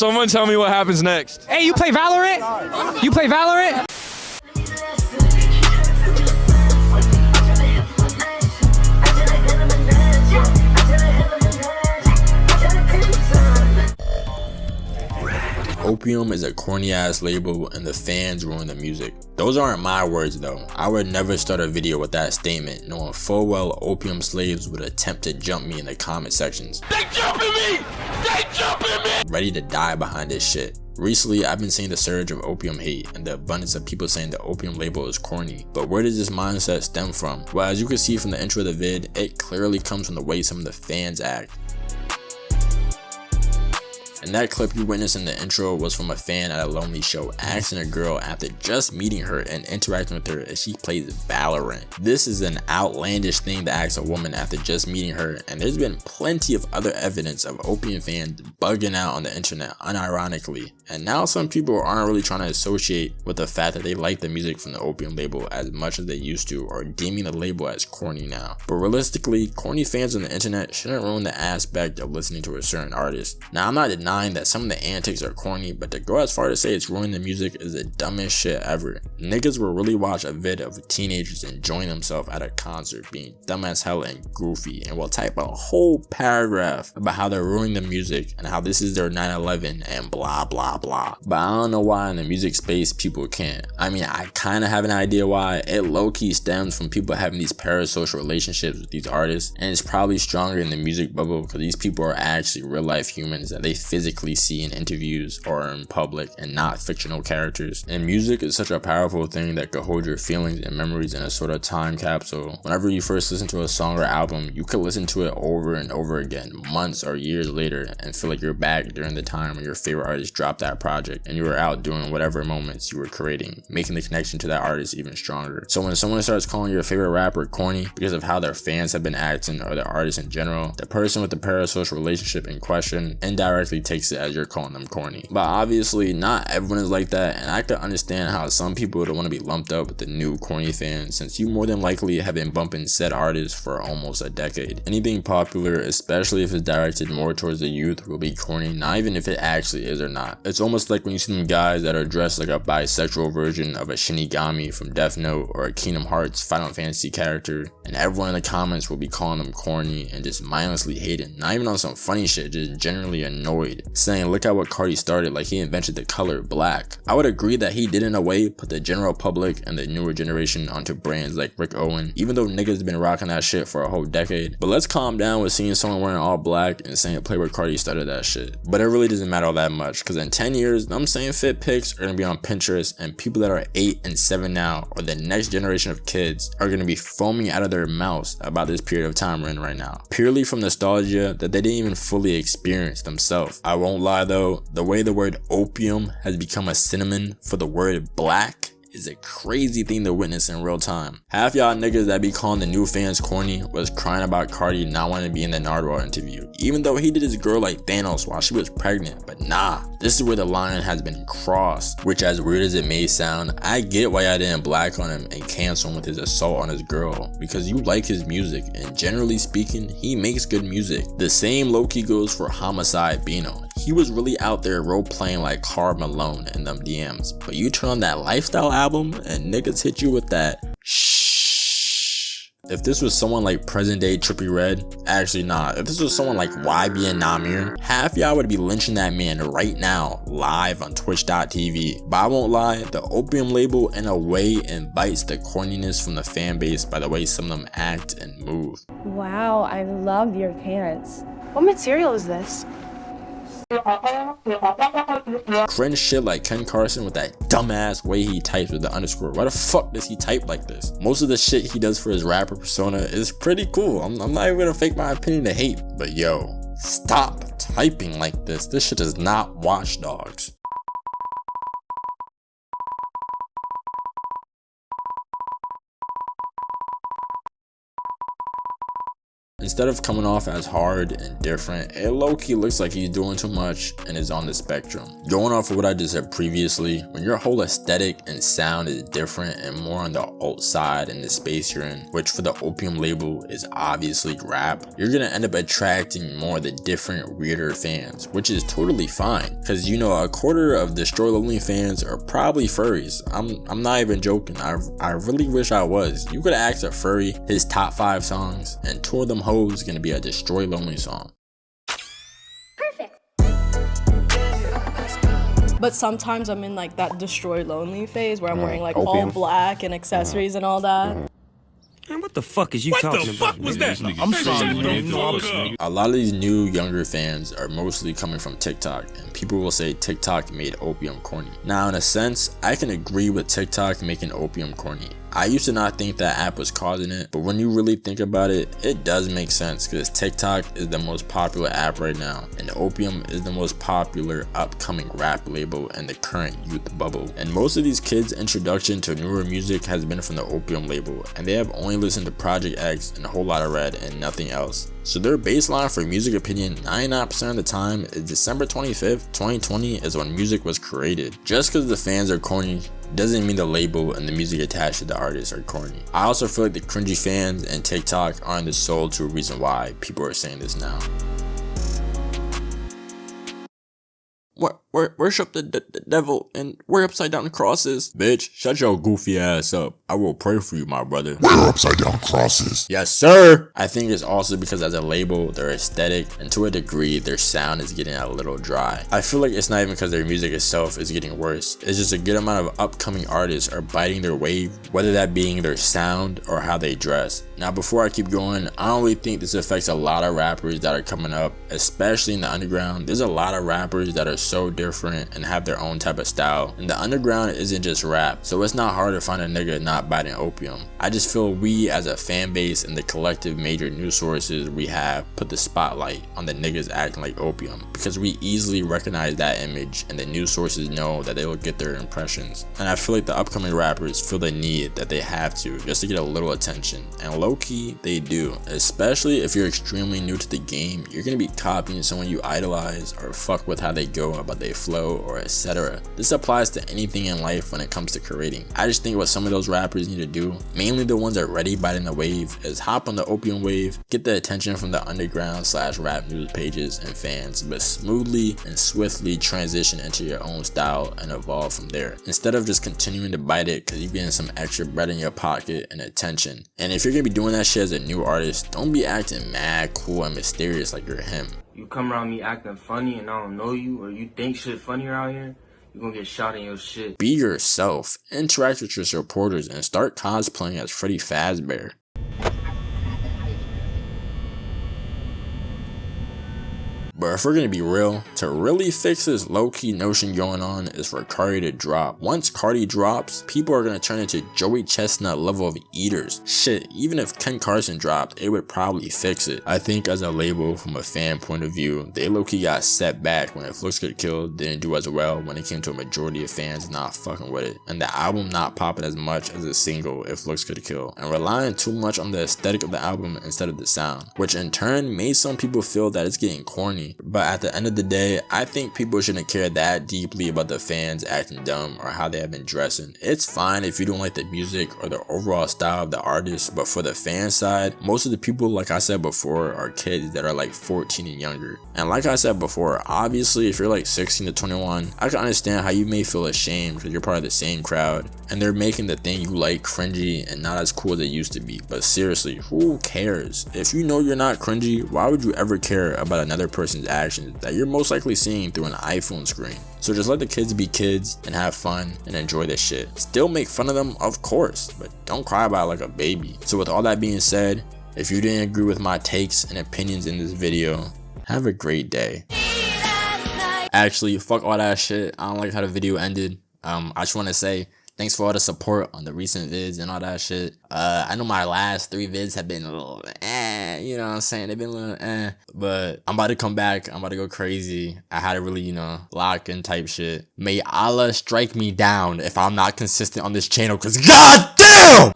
Someone tell me what happens next. Hey, you play Valorant? You play Valorant? Opium is a corny ass label and the fans ruin the music. Those aren't my words though. I would never start a video with that statement, knowing full well Opium slaves would attempt to jump me in the comment sections. They jumping me! They jumping me! Ready to die behind this shit. Recently, I've been seeing the surge of opium hate and the abundance of people saying the opium label is corny. But where does this mindset stem from? Well, as you can see from the intro of the vid, it clearly comes from the way some of the fans act. And that clip you witnessed in the intro was from a fan at a lonely show asking a girl after just meeting her and interacting with her if she plays Valorant. This is an outlandish thing to ask a woman after just meeting her, and there's been plenty of other evidence of opium fans bugging out on the internet unironically. And now some people aren't really trying to associate with the fact that they like the music from the opium label as much as they used to, or deeming the label as corny now. But realistically, corny fans on the internet shouldn't ruin the aspect of listening to a certain artist. Now, I'm not denying that some of the antics are corny, but to go as far to say it's ruining the music is the dumbest shit ever. Niggas will really watch a vid of teenagers enjoying themselves at a concert being dumb as hell and goofy, and will type a whole paragraph about how they're ruining the music and how this is their 9/11 and blah blah blah. But I don't know why in the music space people can't. I mean, I kind of have an idea why. It low-key stems from people having these parasocial relationships with these artists, and it's probably stronger in the music bubble because these people are actually real life humans that they physically see in interviews or in public and not fictional characters. And music is such a powerful thing that could hold your feelings and memories in a sort of time capsule. Whenever you first listen to a song or album, you could listen to it over and over again months or years later and feel like you're back during the time when your favorite artist dropped that project and you were out doing whatever moments you were creating, making the connection to that artist even stronger. So when someone starts calling your favorite rapper corny because of how their fans have been acting or the artist in general, the person with the parasocial relationship in question indirectly takes it as you're calling them corny. But obviously not everyone is like that, and I can understand how some people don't want to be lumped up with the new corny fans, since you more than likely have been bumping said artists for almost a decade. Anything popular, especially if it's directed more towards the youth, will be corny, not even if it actually is or not. It's almost like when you see them guys that are dressed like a bisexual version of a Shinigami from Death Note or a Kingdom Hearts Final Fantasy character, and everyone in the comments will be calling them corny and just mindlessly hating, not even on some funny shit, just generally annoyed, saying look at what Corny started, like he invented the color black. I would agree that he did in a way put the general public and the newer generation onto brands like Rick Owen, even though niggas been rocking that shit for a whole decade. But let's calm down with seeing someone wearing all black and saying Playboy Cardi started that shit. But it really doesn't matter all that much, because in 10 years, them saying fit pics are gonna be on Pinterest, and people that are 8 and 7 now, or the next generation of kids, are gonna be foaming out of their mouths about this period of time we're in right now, purely from nostalgia that they didn't even fully experience themselves. I won't lie though, the way the word opium has become a synonym for the word black is a crazy thing to witness in real time. Half y'all niggas that be calling the new fans corny was crying about Cardi not wanting to be in the Nardwuar interview, even though he did his girl like Thanos while she was pregnant. But nah, this is where the line has been crossed, which, as weird as it may sound, I get why y'all didn't black on him and cancel him with his assault on his girl, because you like his music, and generally speaking, he makes good music. The same low-key goes for Homicide Bino. He was really out there role-playing like Karl Malone in them DMs, but you turn on that Lifestyle album and niggas hit you with that shh. If this was someone like present day Trippie Redd, actually not. If this was someone like YB and Namir, half y'all would be lynching that man right now live on twitch.tv. But I won't lie, the Opium label in a way invites the corniness from the fan base by the way some of them act and move. Wow, I love your pants. What material is this? Cringe shit like Ken Carson with that dumbass way he types with the underscore. Why the fuck does he type like this? Most of the shit he does for his rapper persona is pretty cool. I'm not even gonna fake my opinion to hate, but yo, stop typing like this. This shit is not Watch Dogs. And Instead of coming off as hard and different, it low-key looks like he's doing too much and is on the spectrum. Going off of what I just said previously, when your whole aesthetic and sound is different and more on the alt side and the space you're in, which for the Opium label is obviously rap, you're gonna end up attracting more of the different, weirder fans, which is totally fine. Cause you know, a quarter of Destroy Lonely fans are probably furries. I'm not even joking. I really wish I was. You could ask a furry his top 5 songs, and 2 of them hoes gonna be a Destroy Lonely song. But sometimes I'm in like that Destroy Lonely phase where I'm wearing like Opium. all black and accessories and all that. Man, what the fuck is you talking about? was that? I'm sorry, A lot of these new younger fans are mostly coming from TikTok, and people will say TikTok made Opium corny. Now in a sense, I can agree with TikTok making Opium corny. I used to not think that app was causing it, but when you really think about it, it does make sense because TikTok is the most popular app right now, and Opium is the most popular upcoming rap label in the current youth bubble. And most of these kids' introduction to newer music has been from the Opium label, and they have only listened to Project X and a whole lot of Red and nothing else. So their baseline for music opinion 99% of the time is December 25th, 2020 is when music was created. Just because the fans are corny doesn't mean the label and the music attached to the artist are corny. I also feel like the cringy fans and TikTok aren't the sole true reason why people are saying this now. Worship the devil and wear upside down crosses. Bitch, shut your goofy ass up. I will pray for you, my brother. Wear upside down crosses. Yes, sir. I think it's also because as a label, their aesthetic and to a degree, their sound is getting a little dry. I feel like it's not even because their music itself is getting worse. It's just a good amount of upcoming artists are biting their wave, whether that being their sound or how they dress. Now, before I keep going, I don't really think this affects a lot of rappers that are coming up, especially in the underground. There's a lot of rappers that are so different and have their own type of style, and the underground isn't just rap, so it's not hard to find a nigga not biting Opium. I just feel we as a fan base and the collective major news sources we have put the spotlight on the niggas acting like Opium because we easily recognize that image and the news sources know that they will get their impressions. And I feel like the upcoming rappers feel the need that they have to just to get a little attention, and low-key they do. Especially if you're extremely new to the game, you're gonna be copying someone you idolize or fuck with how they go about their flow or etc. This applies to anything in life when it comes to creating. I just think what some of those rappers need to do, mainly the ones that are already biting the wave, is hop on the Opium wave, get the attention from the underground / rap news pages and fans, but smoothly and swiftly transition into your own style and evolve from there, instead of just continuing to bite it because you're getting some extra bread in your pocket and attention. And if you're gonna be doing that shit as a new artist, don't be acting mad cool and mysterious like you're him. You come around me acting funny and I don't know you, or you think shit funny around here, you're gonna get shot in your shit. Be yourself, interact with your supporters, and start cosplaying as Freddy Fazbear. But if we're gonna be real, to really fix this low-key notion going on is for Cardi to drop. Once Cardi drops, people are gonna turn into Joey Chestnut level of eaters. Shit, even if Ken Carson dropped, it would probably fix it. I think as a label, from a fan point of view, they low-key got set back when If Looks Could Kill didn't do as well when it came to a majority of fans not fucking with it, and the album not popping as much as a single If Looks Could Kill, and relying too much on the aesthetic of the album instead of the sound, which in turn made some people feel that it's getting corny. But at the end of the day, I think people shouldn't care that deeply about the fans acting dumb or how they have been dressing. It's fine if you don't like the music or the overall style of the artist, but for the fan side, most of the people, like I said before, are kids that are like 14 and younger. And like I said before, obviously if you're like 16 to 21, I can understand how you may feel ashamed because you're part of the same crowd and they're making the thing you like cringy and not as cool as it used to be. But seriously, who cares? If you know you're not cringy, why would you ever care about another person's actions that you're most likely seeing through an iPhone screen? So just let the kids be kids and have fun and enjoy this shit. Still make fun of them, of course, but don't cry about it like a baby. So with all that being said, if you didn't agree with my takes and opinions in this video, have a great day. Actually, fuck all that shit. I don't like how the video ended. I just want to say thanks for all the support on the recent vids and all that shit. I know my last 3 vids have been a little you know what I'm saying? They've been a little but I'm about to come back. I'm about to go crazy. I had to really, you know, lock in type shit. May Allah strike me down if I'm not consistent on this channel, cause god damn!